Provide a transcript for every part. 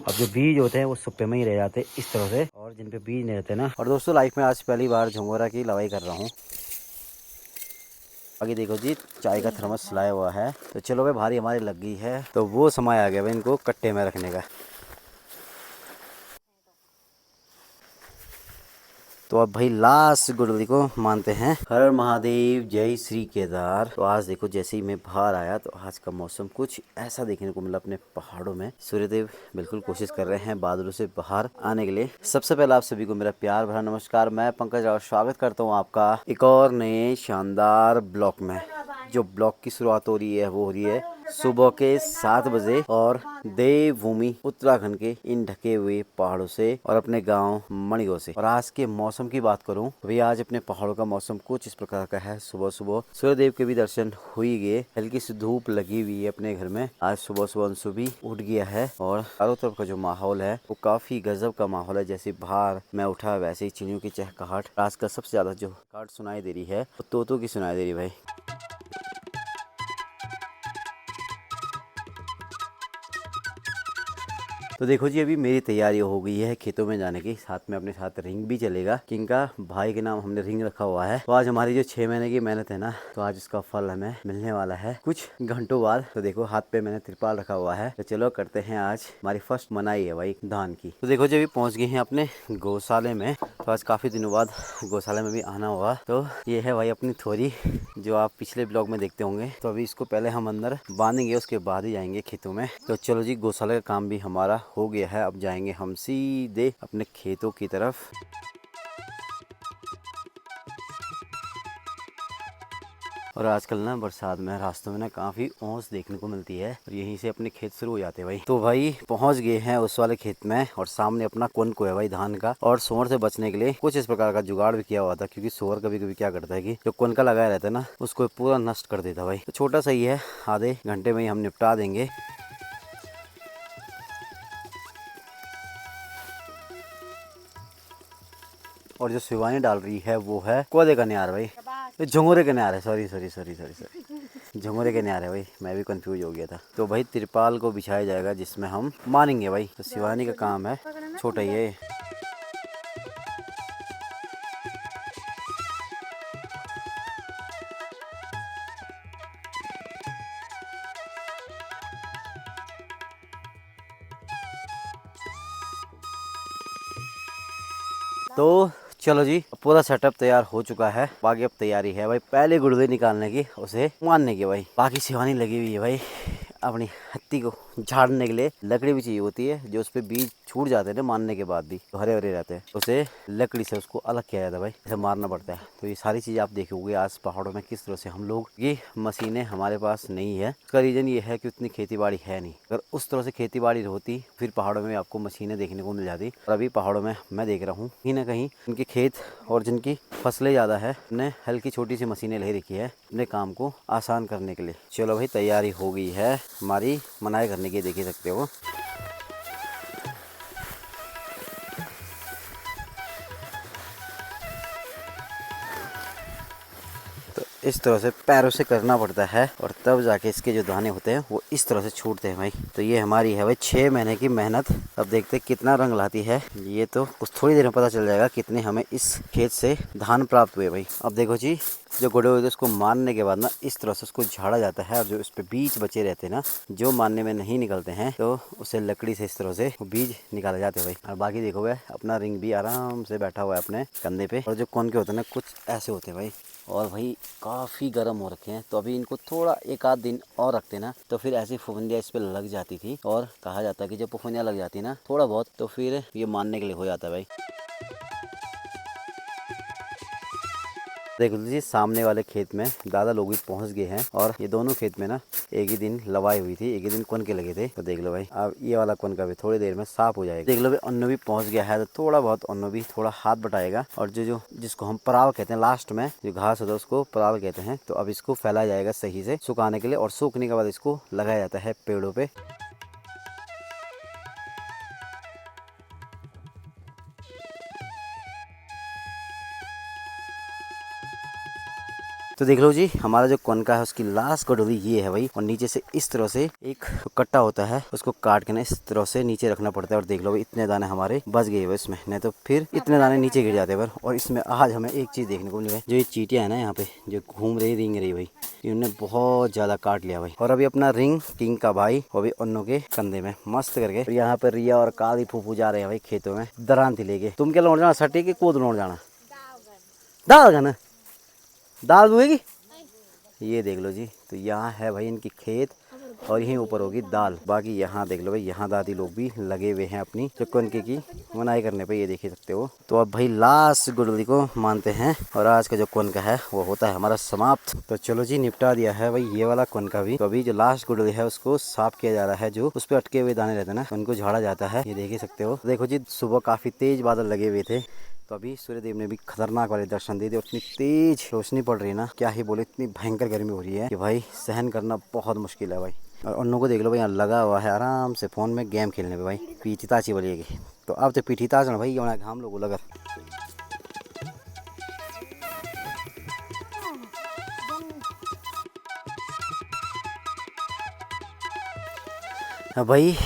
अब जो बीज होते हैं वो सुप्पे में ही रह जाते हैं इस तरह से, और जिन पे बीज नहीं रहते ना। और दोस्तों लाइफ में आज पहली बार झंगोरा की लवाई कर रहा हूँ। आगे देखो जी, चाय का थर्मस लाया हुआ है। तो चलो भाई, भारी हमारी लग गई है तो वो समय आ गया भाई इनको कट्टे में रखने का। तो अब भाई लास्ट गुड़ली को मानते हैं। हर हर महादेव, जय श्री केदार। तो आज देखो जैसे ही मैं बाहर आया तो आज का मौसम कुछ ऐसा देखने को मिला अपने पहाड़ों में। सूर्यदेव बिल्कुल कोशिश कर रहे हैं बादलों से बाहर आने के लिए। सबसे पहले आप सभी को मेरा प्यार भरा नमस्कार। मैं पंकज राव स्वागत करता हूँ आपका एक और नए शानदार ब्लॉग में। जो ब्लॉग की शुरुआत हो रही है वो हो रही है सुबह के 7 बजे और देवभूमि उत्तराखंड के इन ढके हुए पहाड़ों से और अपने गांव मणिगांव से। और आज के मौसम की बात करूं तो भाई आज अपने पहाड़ों का मौसम कुछ इस प्रकार का है। सुबह सुबह सूर्यदेव के भी दर्शन हो ही गए, हल्की सी धूप लगी हुई है अपने घर में। आज सुबह सुबह अंशु भी उठ गया है और चारों तरफ का जो माहौल है वो काफी गजब का माहौल है। जैसे बाहर मैं उठा वैसे ही चिड़ियों की चहचहाट। आज का सबसे ज्यादा जो चहचहाट सुनाई दे रही है वो तोतों की सुनाई दे रही है भाई। तो देखो जी, अभी मेरी तैयारी हो गई है खेतों में जाने की। साथ में अपने साथ रिंग भी चलेगा। किंका भाई के नाम हमने रिंग रखा हुआ है। तो आज हमारी जो 6 महीने की मेहनत है ना, तो आज उसका फल हमें मिलने वाला है कुछ घंटों बाद। तो देखो हाथ पे मैंने त्रिपाल रखा हुआ है। तो चलो करते हैं आज हमारी फर्स्ट मनाई है भाई धान की। तो देखो जी, अभी पहुंच गए हैं अपने गौशाले में। तो आज काफी दिनों बाद गौशाले में भी आना हुआ। तो ये है भाई अपनी थोरी, जो आप पिछले ब्लॉग में देखते होंगे। तो अभी इसको पहले हम अंदर बांधेंगे, उसके बाद ही जाएंगे खेतों में। तो चलो जी, गौशाला का काम भी हमारा हो गया है। अब जाएंगे हम सीधे अपने खेतों की तरफ। और आजकल ना बरसात में रास्तों में ना काफी ओस देखने को मिलती है और यहीं से अपने खेत शुरू हो जाते हैं भाई। तो भाई पहुंच गए हैं उस वाले खेत में और सामने अपना कुन को है भाई धान का। और सुअर से बचने के लिए कुछ इस प्रकार का जुगाड़ भी किया हुआ था, क्योंकि सुअर कभी कभी क्या करता है कि जो कुन का लगाया रहता है ना उसको पूरा नष्ट कर देता भाई। तो छोटा सा ही है, आधे घंटे में ही हम निपटा देंगे। और जो शिवानी डाल रही है वो है कोदे का न्यार भाई, तो झंगोरे के न्यार है। Sorry sorry sorry sorry sorry, झंगोरे के न्यार है भाई। मैं भी कंफ्यूज हो गया था। तो भाई तिरपाल को बिछाया जाएगा जिसमें हम मानेंगे भाई। तो शिवानी का काम है, छोटा ही है। तो चलो जी, पूरा सेटअप तैयार हो चुका है। बाकी अब तैयारी है भाई पहले गुर्दे निकालने की, उसे मारने की भाई। बाकी शिवानी लगी हुई है भाई अपनी हत्ती को झाड़ने के लिए। लकड़ी भी चाहिए होती है, जो उस पे बीज छूट जाते हैं ना मारने के बाद भी, तो हरे हरे रहते हैं। उसे लकड़ी से उसको अलग किया जाता है भाई, इसे मारना पड़ता है। तो ये सारी चीज़ आप देखोगे आज पहाड़ों में किस तरह से हम लोग, ये मशीनें हमारे पास नहीं है। उसका रीज़न ये है कि उतनी खेती बाड़ी है नहीं। अगर उस तरह से खेती बाड़ी होती फिर पहाड़ों में आपको मशीनें देखने को मिल जाती। और अभी पहाड़ों में मैं देख रहा हूँ कहीं ना कहीं इनके खेत और जिनकी फसलें ज़्यादा है, हमने हल्की छोटी सी मशीनें ले रखी है अपने काम को आसान करने के लिए। चलो भाई, तैयारी हो गई है हमारी मनाई करने की, देख ही सकते हो। तो इस तरह से पैरों से करना पड़ता है और तब जाके इसके जो दाने होते हैं वो इस तरह से छूटते हैं भाई। तो ये हमारी है भाई 6 महीने की मेहनत। अब देखते हैं कितना रंग लाती है। ये तो कुछ थोड़ी देर में पता चल जाएगा कितने हमें इस खेत से धान प्राप्त हुए भाई। अब देखो जी, जो गुड़े हुए थे उसको मारने के बाद ना इस तरह से उसको झाड़ा जाता है। और जो इस पे बीज बचे रहते हैं ना, जो मारने में नहीं निकलते हैं, तो उसे लकड़ी से इस तरह से वो बीज निकाले जाते हैं भाई। और बाकी देखो भाई, अपना रिंग भी आराम से बैठा हुआ है अपने कंधे पे। और जो कौन के होते हैं ना कुछ ऐसे होते हैं भाई। और भाई काफ़ी गर्म हो रखे हैं, तो अभी इनको थोड़ा एक आध दिन और रखते ना तो फिर ऐसी फुफुंदियाँ इस पे लग जाती थी। और कहा जाता है कि जब फुफुंदियाँ लग जाती ना थोड़ा बहुत, तो फिर ये मानने के लिए हो जाता है भाई। देख लीजिए सामने वाले खेत में दादा लोग भी पहुंच गए हैं। और ये दोनों खेत में ना एक ही दिन लवाई हुई थी, एक ही दिन कौन के लगे थे। तो देख लो भाई, अब ये वाला कौन का भी थोड़ी देर में साफ हो जाएगा। देख लो भाई, अन्नू भी पहुंच गया है। तो थोड़ा बहुत अन्नू भी थोड़ा हाथ बटाएगा। और जो जो जिसको हम पराल कहते हैं, लास्ट में जो घास होता है उसको पराल कहते हैं। तो अब इसको फैलाया जाएगा सही से सुखाने के लिए, और सूखने के बाद इसको लगाया जाता है पेड़ों पे। तो देख लो जी, हमारा जो कनका है उसकी लास्ट कटोरी ये है भाई। और नीचे से इस तरह से एक कट्टा होता है, उसको काट के ना इस तरह से नीचे रखना पड़ता है। और देख लो भाई, इतने दाने हमारे बच गए हुए इसमें, नहीं तो फिर इतने दाने नीचे गिर जाते हैं। और इसमें आज हमें एक चीज देखने को मिली है, जो ये चींटियां है ना यहाँ पे जो घूम रही रिंग रही भाई, इन्होंने बहुत ज्यादा काट लिया भाई। और अभी अपना रिंग किंग का भाई वो भी अन्नों के कंधे में मस्त करके। और यहाँ पे रिया और काली फूफू जा रहे हैं भाई खेतों में दरांती लेके। तुम क्या लौट जाना सटी के कूद लौट जाना? दाल गन दाल दुएगी। ये देख लो जी, तो यहाँ है भाई इनकी खेत और यहीं ऊपर होगी दाल। बाकी यहाँ देख लो भाई, यहाँ दादी लोग भी लगे हुए हैं अपनी जो कनके की मनाई करने पे, ये देख ही सकते हो। तो अब भाई लास्ट गुड़ली को मानते हैं और आज का जो कनका है वो होता है हमारा समाप्त। तो चलो जी, निपटा दिया है भाई ये वाला कनका भी। तो अभी जो लास्ट गुड़ली है उसको साफ किया जा रहा है, जो उस पर अटके हुए दाने रहते हैं ना उनको झाड़ा जाता है। ये देख ही सकते हो। देखो जी, सुबह काफी तेज बादल लगे हुए थे, तो अभी सूर्यदेव ने भी खतरनाक वाले दर्शन दे दिए। इतनी तेज रोशनी पड़ रही है ना, क्या ही बोले, इतनी भयंकर गर्मी हो रही है कि भाई सहन करना बहुत मुश्किल है भाई। और उन लोगों को देख लो भाई, यहाँ लगा हुआ है आराम से फोन में गेम खेलने पे भाई, पीठी ताची बोलिएगी। तो अब तो पीठी ताच ना भाई, हम लोग लगा भाई।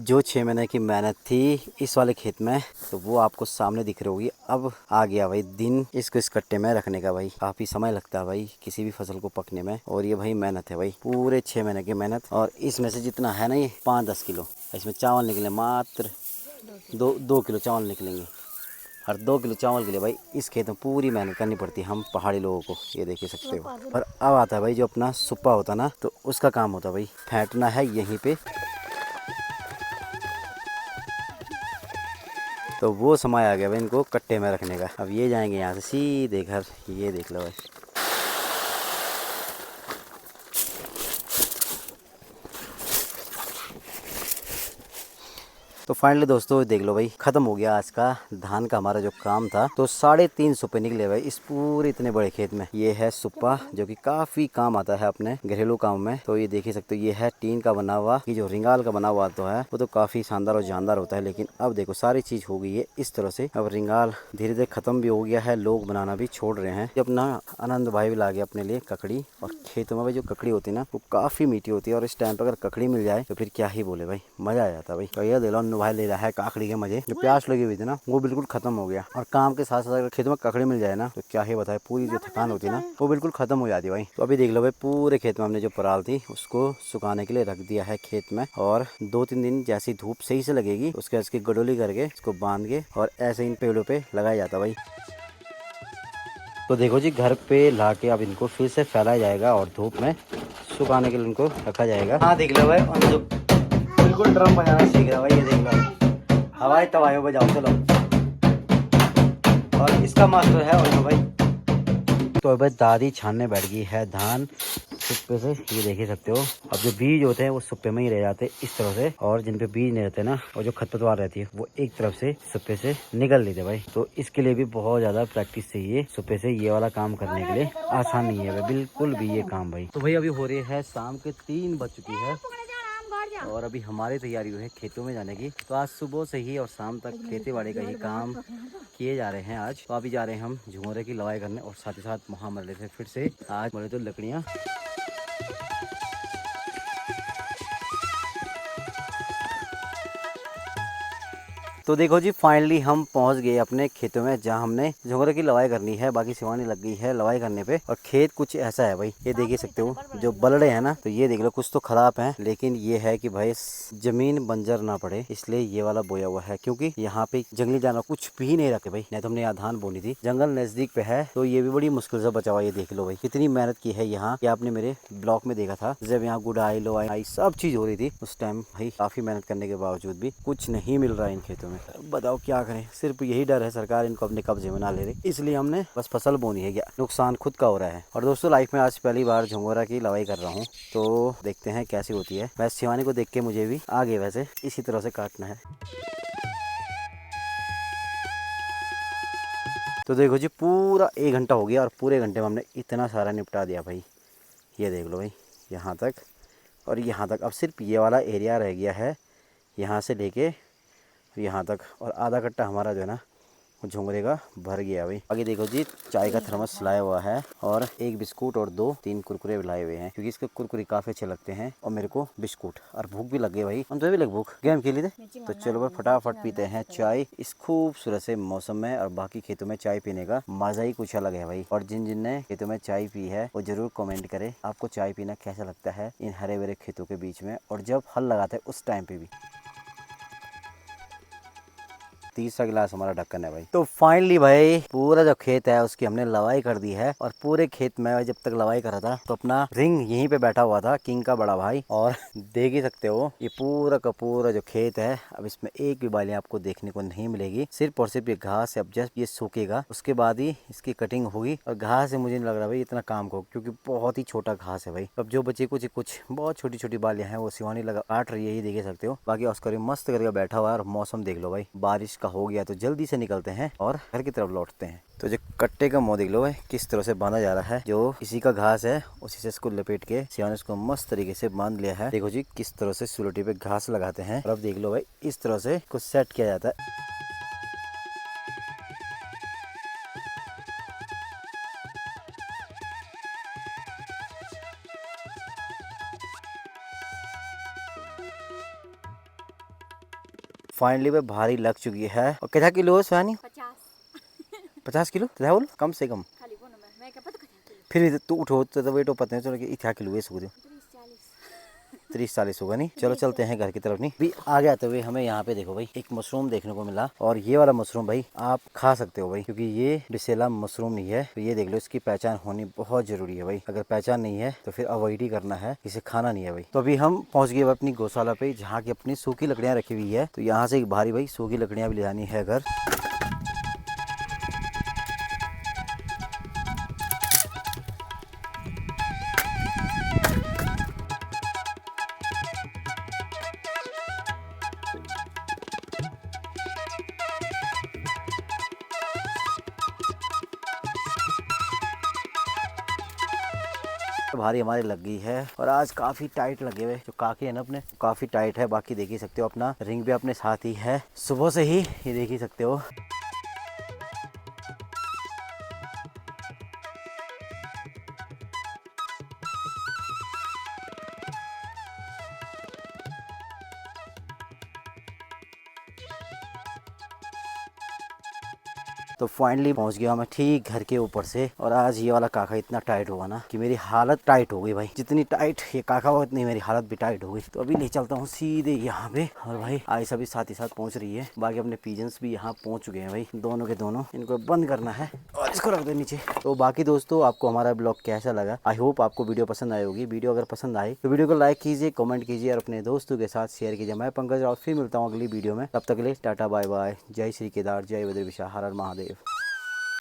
जो 6 महीने की मेहनत थी इस वाले खेत में, तो वो आपको सामने दिख रही होगी। अब आ गया भाई दिन इसको इस कट्टे में रखने का भाई। काफ़ी समय लगता है भाई किसी भी फसल को पकने में, और ये भाई मेहनत है भाई, पूरे 6 महीने की मेहनत। और इसमें से जितना है ना ये 5-10 किलो इसमें चावल निकले, मात्र 2 किलो चावल निकलेंगे। और 2 किलो चावल के लिए भाई इस खेत में पूरी मेहनत करनी पड़ती है हम पहाड़ी लोगों को, ये देख सकते हो। और अब आता है भाई जो अपना सुप्पा होता ना, तो उसका काम होता है भाई फेंटना है यहीं पे। तो वो समय आ गया भाई इनको कट्टे में रखने का। अब ये जाएंगे यहाँ से सीधे घर, ये देख लो भाई। तो फाइनली दोस्तों देख लो भाई, खत्म हो गया आज का धान का हमारा जो काम था। तो 3.5 सुप्पे निकले भाई इस पूरे इतने बड़े खेत में। ये है सुप्पा जो कि काफी काम आता है अपने घरेलू काम में। तो ये देख ही सकते हो, ये है टीन का बना हुआ, कि जो रिंगाल का बना हुआ तो है वो तो काफी शानदार और जानदार होता है। लेकिन अब देखो सारी चीज हो गई है इस तरह से। अब रिंगाल धीरे धीरे खत्म भी हो गया है, लोग बनाना भी छोड़ रहे हैं। अपना आनंद भाई भी ला गया अपने लिए ककड़ी। और खेतों में भाई जो ककड़ी होती है ना वो काफी मीठी होती है, और इस टाइम पर अगर ककड़ी मिल जाए तो फिर क्या ही बोले भाई, मजा आ जाता है भाई। तो ये दे लो भाई ले रहा है काकड़ी के मजे। जो प्यास लगी हुई थी ना वो बिल्कुल खत्म हो गया। और काम के साथ साथ अगर खेतों में ककड़ी मिल जाए ना तो क्या ही बताए, पूरी जो थकान होती है ना वो बिल्कुल खत्म हो जाती है भाई। तो अभी देख लो भाई, पूरे खेत में हमने जो पराल थी उसको सुखाने के लिए रख दिया है खेत में। और 2-3 दिन जैसी धूप सही से लगेगी उसके इसकी गडोली करके इसको बांध के और ऐसे इन पेड़ों पे लगाया जाता भाई। तो देखो जी, घर पे ला के अब इनको फिर से फैलाया जाएगा और धूप में सुखाने के लिए इनको रखा जाएगा। हाँ देख लो भाई, बिल्कुल ड्रम बजाना सीख रहा भाई, ये देख लो हवाई तवाइयों बजाओ चलो। और इसका मास्टर है और भाई। तो भाई दादी छानने बैठ गई है धान सुप्पे से, ये देख ही सकते हो। अब जो बीज होते हैं वो सुप्पे में ही रह जाते हैं इस तरह से, और जिन पे बीज नहीं रहते ना और जो खरपतवार रहती है वो एक तरफ से सुप्पे से निकल लेते भाई। तो इसके लिए भी बहुत ज्यादा प्रैक्टिस चाहिए सुप्पे से, ये वाला काम करने के लिए आसान नहीं है भाई बिल्कुल भी ये काम भाई। तो भाई अभी हो रही है शाम के 3 बज चुकी है और अभी हमारी तैयारी है खेतों में जाने की। तो आज सुबह से ही और शाम तक खेती बाड़ी का ही काम किए जा रहे हैं आज। तो अभी जा रहे हैं हम झुमोरे की लवाई करने, और साथ ही साथ वहाँ मर थे फिर से आज बोले तो लकड़ियाँ। तो देखो जी, फाइनली हम पहुंच गए अपने खेतों में जहां हमने झुमरे की लवाई करनी है। बाकी शिवानी लग गई है लवाई करने पे। और खेत कुछ ऐसा है भाई, ये देख ही सकते हो जो बलड़े हैं ना, तो ये देख लो कुछ तो खराब है, लेकिन ये है कि भाई जमीन बंजर ना पड़े इसलिए ये वाला बोया हुआ है। क्योंकि यहाँ पे जंगली जानवर कुछ भी नहीं रखे भाई, नहीं तो हमने यहाँ धान बोनी थी। जंगल नजदीक पे है तो ये भी बड़ी मुश्किल से बचा हुआ। ये देख लो भाई कितनी मेहनत की है यहाँ, ये आपने मेरे ब्लॉग में देखा था जब यहाँ गुड़ाई लोआई सब चीज हो रही थी उस टाइम। भाई काफी मेहनत करने के बावजूद भी कुछ नहीं मिल रहा है इन खेतों में। बताओ क्या करें, सिर्फ यही डर है सरकार इनको अपने कब्जे में ना ले रही, इसलिए हमने बस फसल बोनी है। क्या नुकसान खुद का हो रहा है। और दोस्तों लाइफ में आज पहली बार झंगोरा की लवाई कर रहा हूँ, तो देखते हैं कैसी होती है। वैसे शिवानी को देख के मुझे भी आगे वैसे इसी तरह से काटना है। तो देखो जी, पूरा 1 घंटा हो गया और पूरे घंटे में हमने इतना सारा निपटा दिया भाई। ये देख लो भाई यहाँ तक और यहाँ तक। अब सिर्फ ये वाला एरिया रह गया है, यहाँ से लेके यहाँ तक। और आधा कट्टा हमारा जो है ना झुंगरे का भर गया भाई। आगे देखो जी चाय का थर्मस लाया हुआ है और एक बिस्कुट और 2-3 कुरकुरे भी लाए हुए हैं क्योंकि इसके कुरकुरे काफी अच्छे लगते हैं और मेरे को बिस्कुट और भूख भी लग गई भाई। हम तो भी लग भूख गेम खेली थे तो चलो भाई फटाफट पीते हैं चाय इस खूबसूरत से मौसम में। और बाकी खेतों में चाय पीने का मजा ही कुछ अलग है भाई। और जिन जिन ने खेतों में चाय पी है वो जरूर कमेंट करे आपको चाय पीना कैसा लगता है इन हरे भरे खेतों के बीच में और जब हल लगाते हैं उस टाइम पे भी। तीसरा गिलास हमारा ढक्कन है भाई। तो फाइनली भाई पूरा जो खेत है उसकी हमने लवाई कर दी है और पूरे खेत में जब तक लवाई करा था तो अपना रिंग यहीं पे बैठा हुआ था किंग का बड़ा भाई। और देख ही सकते हो ये पूरा का पूरा जो खेत है अब इसमें एक भी बाली आपको देखने को नहीं मिलेगी। सिर्फ और सिर्फ ये घास अब जस्ट ये सूखेगा उसके बाद ही इसकी कटिंग होगी। और घास से मुझे नहीं लग रहा भाई इतना काम को क्योंकि बहुत ही छोटा घास है भाई। अब जो बचे कुछ बहुत छोटी छोटी बालियां हैं वो शिवानी लगा काट रही है ये देख सकते हो। बाकी ऑस्कर मस्त करके बैठा हुआ है और मौसम देख लो भाई बारिश का हो गया तो जल्दी से निकलते हैं और घर की तरफ लौटते हैं। तो जो कट्टे का मुंह देख लो भाई किस तरह से बांधा जा रहा है। जो इसी का घास है उसी से इसको लपेट के शिवानी इसको मस्त तरीके से बांध लिया है। देखो जी किस तरह से सुलटी पे घास लगाते हैं और अब देख लो भाई इस तरह से कुछ सेट किया जाता है। फाइनली भाई भारी लग चुकी है। और कितना किलो है शिवानी? 50 किलो तो बोल कम से कम फिर भी तू उठो तो वेट पता नहीं चलो कि क्या किलो है सूख 30-40 होगा नहीं। चलो चलते हैं घर की तरफ। नहीं भी आ गया तो भाई हमें यहाँ पे देखो भाई एक मशरूम देखने को मिला और ये वाला मशरूम भाई आप खा सकते हो भाई क्योंकि ये डिसेला मशरूम नहीं है। तो ये देख लो इसकी पहचान होनी बहुत जरूरी है भाई। अगर पहचान नहीं है तो फिर अवॉइड ही करना है इसे खाना नहीं है भाई। तो अभी हम पहुँच गए अपनी गौशाला पे जहाँ की अपनी सूखी लकड़ियाँ रखी हुई है। तो यहाँ से एक भारी भाई सूखी लकड़ियाँ भी ले जानी है घर। भारी हमारी लग गई है और आज काफी टाइट लगे हुए जो काके है ना अपने काफी टाइट है। बाकी देख ही सकते हो अपना रिंग भी अपने साथ ही है सुबह से ही ये देख ही सकते हो। तो फाइनली पहुंच गया मैं ठीक घर के ऊपर से। और आज ये वाला काका इतना टाइट हुआ ना कि मेरी हालत टाइट हो गई भाई। जितनी टाइट ये काका हुआ उतनी मेरी हालत भी टाइट हो गई। तो अभी ले चलता हूँ सीधे यहाँ पे। और भाई आयशा भी साथ ही साथ पहुंच रही है। बाकी अपने पिजन्स भी यहाँ पहुंच चुके हैं भाई दोनों के दोनों। इनको बंद करना है और इसको रख दे नीचे। तो बाकी दोस्तों आपको हमारा ब्लॉग कैसा लगा? आई होप आपको वीडियो पसंद आई होगी। वीडियो अगर पसंद आए तो वीडियो को लाइक कीजिए, कमेंट कीजिए और अपने दोस्तों के साथ शेयर कीजिए। मैं पंकज और फिर मिलता हूँ अगली वीडियो में। तब तक के लिए टाटा बाय बाय। जय श्री केदार, जय बद्री विशाल, हर हर महादेव।